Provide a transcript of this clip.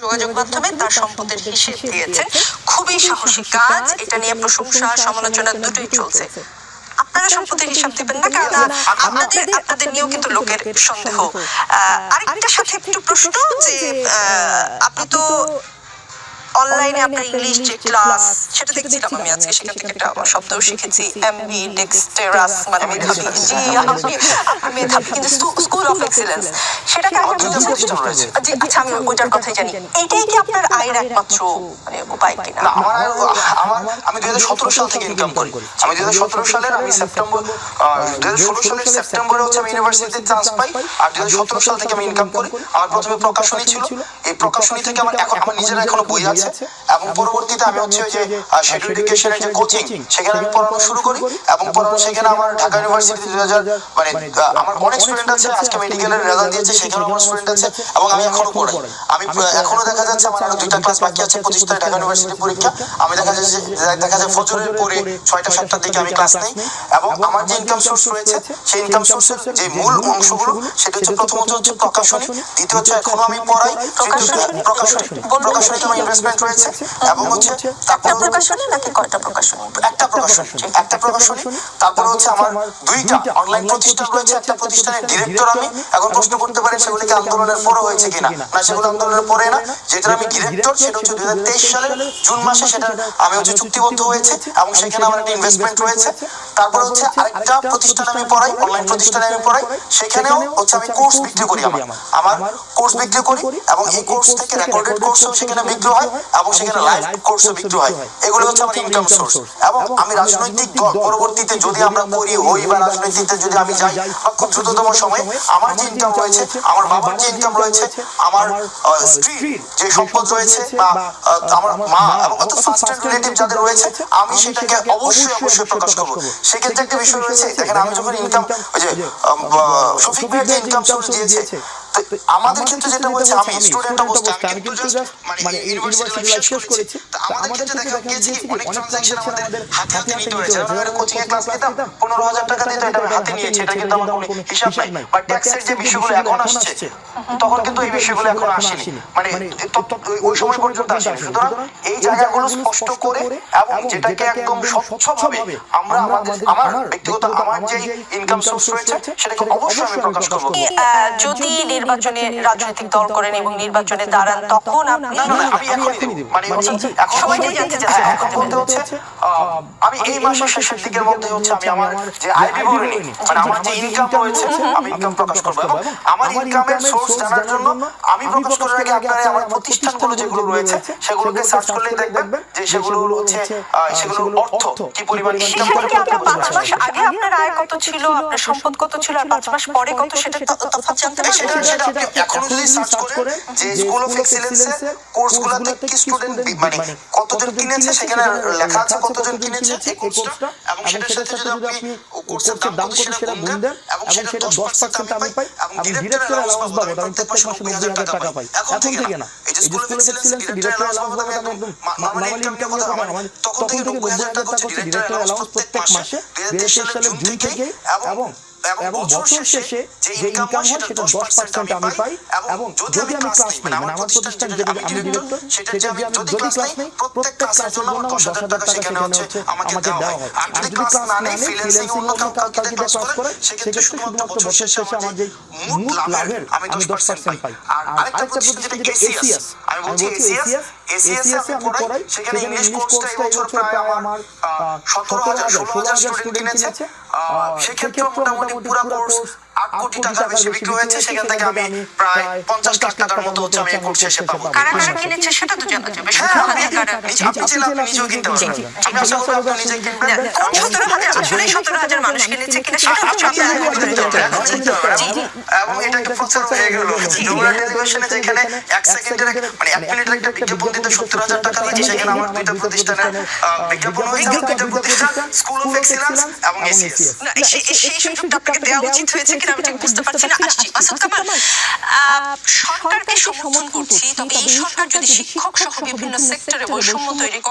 যোগাযোগ মাধ্যমে তার সম্পদের হিসেব দিয়েছেন। খুবই সাহসী কাজ, এটা নিয়ে প্রশংসা সমালোচনা দুটোই চলছে। আপনারা সম্পদের হিসাব দিবেন না, কারণ আপনাদের নিয়েও কিন্তু লোকের সন্দেহ। আরেকটা সাথে একটু প্রশ্ন যে আপনি তো অনলাইনে আপনার ইংলিশ যে ক্লাস সেটা দেখছিলাম আমি আজকে, সেখান থেকে একটা শব্দও শিখেছি, এমবি ডেক্সটেরাস, মানে মেধাবী। জি, আপনি মেধাবী, কিন্তু স্কুল অফ এক্সিলেন্স সেটাকে আমার জি, আচ্ছা, আমি ওইটার কথাই জানি। এইটাই কি আপনার আয়ের একমাত্র মানে উপায় কিনা? আমি 2017 সাল থেকে ইনকাম করি। আমি 2017 সালের সেপ্টেম্বর 2016 সালের সেপ্টেম্বরে আমি ইউনিভার্সিটিতে চান্স পাই। আর 2017 সাল থেকে আমি ইনকাম করি। আমার প্রথমে প্রকাশনী ছিল, এই প্রকাশনী থেকে আমার নিজের এখনো বই আছে, এবং পরবর্তীতে আমি ওই যে শেডিউল এডুকেশনের যে কোচিং সেখানে আমি পড়ানো শুরু করি, এবং পড়ানো সেখানে আমার ঢাকা ইউনিভার্সিটি 2000 মানে আমার অনেক স্টুডেন্ট আছে, আজকে মেডিকেলের রেজাল্ট দিয়েছে সেখানে আমার স্টুডেন্ট আছে, এবং আমি এখনো পড়াই। আমি এখনো দেখা যাচ্ছে আমার আরো 2টা ক্লাস বাকি আছে, 25 তারিখ ঢাকা ইউনিভার্সিটি পরীক্ষা। আমি দেখা যায় ফজরের পরে 6টা 7টার দিকে আমি ক্লাস নেই, এবং আমার যে ইনকাম সোর্স রয়েছে সেই ইনকাম সোর্সের যে মূল অংশগুলো সেটা হচ্ছে প্রথমত হচ্ছে প্রকাশনী, দ্বিতীয় হচ্ছে এখনো আমি পড়াই প্রকাশনীতে আমার ইনভেস্টমেন্ট রয়েছে, এবং হচ্ছে একটা প্রকাশনী নাকি কয়টা প্রকাশনী? একটা প্রকাশনী। তারপরে হচ্ছে আমার 2টা অনলাইন প্রতিষ্ঠান রয়েছে। একটা প্রতিষ্ঠানের ডিরেক্টর আমি। এখন প্রশ্ন করতে পারেন সেগুলো কি আন্দোলনের পরে হয়েছে কিনা? না, সেগুলো আন্দোলনের পরে না। যেটা আমি ডিরেক্টর সেটা হচ্ছে 2023 সালের জুন মাসে সেটা আমি চুক্তিবদ্ধ হয়েছে, এবং সেখানে আমার একটা ইনভেস্টমেন্ট রয়েছে। তারপরে হচ্ছে আরেকটা প্রতিষ্ঠানে আমি পড়াই, অনলাইন প্রতিষ্ঠানে আমি পড়াই, সেখানেও হচ্ছে আমি কোর্স বিক্রি করি। আমার কোর্স বিক্রি করি, এবং এই কোর্স থেকে রেকর্ডেড কোর্সও সেখানে বিক্রি হয়, এবং সেখানে লাইভ কোর্সও বিক্রি হয়। এগুলো হচ্ছে আমার ইনকাম সোর্স। এবং আমি রাজনৈতিক পরবর্তীতে যদি আমরা হই বা রাজনৈতিকতে যদি আমি যাই বা খুব দ্রুততম সময়ে আমার যে ইনকাম রয়েছে, আমার বাবার যে ইনকাম রয়েছে, আমার স্ত্রীর যে সম্পদ রয়েছে, বা আমার মা এবং অত ফার্স্ট হ্যান্ড রিলেটিভ যাদের রয়েছে, আমি সেটাকে অবশ্যই প্রকাশ করবো। সেক্ষেত্রে একটা বিষয় রয়েছে, দেখেন আমি যখন ইনকাম ওই যে শফিক ভাইয়ের যে ইনকাম সোর্স দিয়েছে, আমাদের ক্ষেত্রে যেটা হয়েছে, আমি স্টুডেন্ট অবস্থায় আমি কিন্তু জাস্ট মানে ইউনিভার্সিটি লাইফ শেষ করেছি। তো আমাদের ক্ষেত্রে দেখা গিয়েছে কি অনেক ট্রানজাকশন আমাদের হাতে নিতে হয়েছে। যেমন আমি কোচিং এ ক্লাস নিতাম, 15,000 টাকা দিত, এটা আমি হাতে নিয়েছি, এটা কিন্তু আমার কোনো হিসাব নাই। বাট ট্যাক্সের যে বিষয়গুলো এখন আসছে, তখন কিন্তু এই বিষয়গুলো এখন আসেনি, মানে ওই সময় পর্যন্ত আসেনি। সুতরাং এই জায়গাগুলো স্পষ্ট করে, এবং যেটাকে একদম স্বচ্ছভাবে আমরা আমার ব্যক্তিগত আমার যে ইনকাম সোর্স রয়েছে সেটাকে অবশ্যই আমি প্রকাশ করব। যদি নির্বাচনে রাজনৈতিক দল করেন এবং নির্বাচনে দাঁড়ান, তখন আপনি আমি এখনই দিব, মানে সবাইটাই জানতে চাচ্ছে। এখন বলতে হচ্ছে আমি এই মাসের শেষের দিকের মধ্যে হচ্ছে আমি আমার যে আয় বিবরণী, মানে আমার যে ইনকাম রয়েছে, আমি ইনকাম প্রকাশ করবো। এবং আমার ইনকামের সোর্স জানার জন্য আমি প্রকাশ করার আগে আপনারা আমার প্রতিষ্ঠানগুলো যেগুলো রয়েছে সেগুলোকে সার্চ করলেই দেখবেন যে সেগুলো হচ্ছে সেগুলোর অর্থ কি পরিমাণ ইনকাম করে। 5 মাস আগে আপনার আয় কত ছিল, আপনার সম্পদ কত ছিল, আর 5 মাস পরে কত, সেটা তফাৎ জানতে পারবেন। সেটা আপনি এখনো যদি সার্চ করেন যে স্কুল অফ এক্সিলেন্সের কোর্সগুলোতে কি স্টুডেন্ট মানে কতজন কিনেছে, সেখানে লেখা আছে কতজন কিনেছে এই কোর্সটা, এবং সেটার সাথে যদি আপনি কোর্সের দাম কত সেটা গুণ দেন, এবং সেটা 10% আমি পাই, এবং ডিরেক্টর অ্যালাউন্স বাবদ আমি প্রত্যেক মাসে 90,000 টাকা পাই। এখন থেকে না, এই যে স্কুল অফ এক্সিলেন্সের ডিরেক্টর অ্যালাউন্স বাবদ আমি একদম নরমালি ইনকাম নিয়ে কথা বলছি, তখন থেকে 90,000 টাকা হচ্ছে ডিরেক্টর অ্যালাউন্স প্রত্যেক মাসে 2023 সালের জুন থেকে, এবং বছর শেষে যে ইনকাম হয় সেটা 10% আমি পাই। এবং যদি আমি ক্লাস নিই, মানে আমার প্রতিষ্ঠান যেটা আমি ডিরেক্টর, সেটা যে আমি যদি ক্লাস নেই, প্রত্যেক ক্লাসের জন্য আমার 10,000 টাকা সেখানে হচ্ছে আমাকে দেওয়া হয়। আর যদি ক্লাস না নেই, ফ্রিল্যান্সিং অন্য কাউকে দিয়ে ক্লাস করে, সেক্ষেত্রে শুধুমাত্র বছর শেষে আমার যে মোট লাভের আমি 10% পাই। আর আরেকটা প্রতিষ্ঠান যেটা এসিএস, আমি বলছি এসিএস আমি পড়াই, সেখানে ইংলিশ কোর্সটা এই বছর প্রায় আমার 17,000-16,000 স্টুডেন্ট কিনেছে। সেক্ষেত্রে মোটামুটি পুরো কোর্স 8 কোটি টাকার বেশি বিক্রি হয়েছে। সেখান থেকে আমি প্রায় 50 লাখ টাকার মতো হচ্ছে আমি কোর্স শেষে পাবো। কারা কিনেছে সেটা তো জানা যাবে। আপনি চাইলে আপনি নিজেও কিনতে পারবেন। আমি আশা করি আপনি নিজে কিনবেন। 17,000 আসলে 17,000 মানুষ কিনেছে কিনা সেটা হচ্ছে এবং এটা একটা প্রচার হয়ে গেল। ডোরা টেলিভিশনে যেখানে 1 সেকেন্ডের মানে 1 মিনিটের একটা বিজ্ঞাপন দিতে 70,000 টাকা দিয়েছে, সেখানে আমার 2টা প্রতিষ্ঠানের বিজ্ঞাপন হয়েছে। 2টা প্রতিষ্ঠান স্কুল অফ এক্সিলেন্স এবং এসিএস। সেই সুযোগটা আপনাকে দেওয়া উচিত হয়েছে কিনা আমি ঠিক বুঝতে পারছি না। আসছি মাসুদ কামাল, সরকারকে সমর্থন করছি, তবে এই সরকার যদি শিক্ষক সহ বিভিন্ন সেক্টরে বৈষম্য তৈরি করে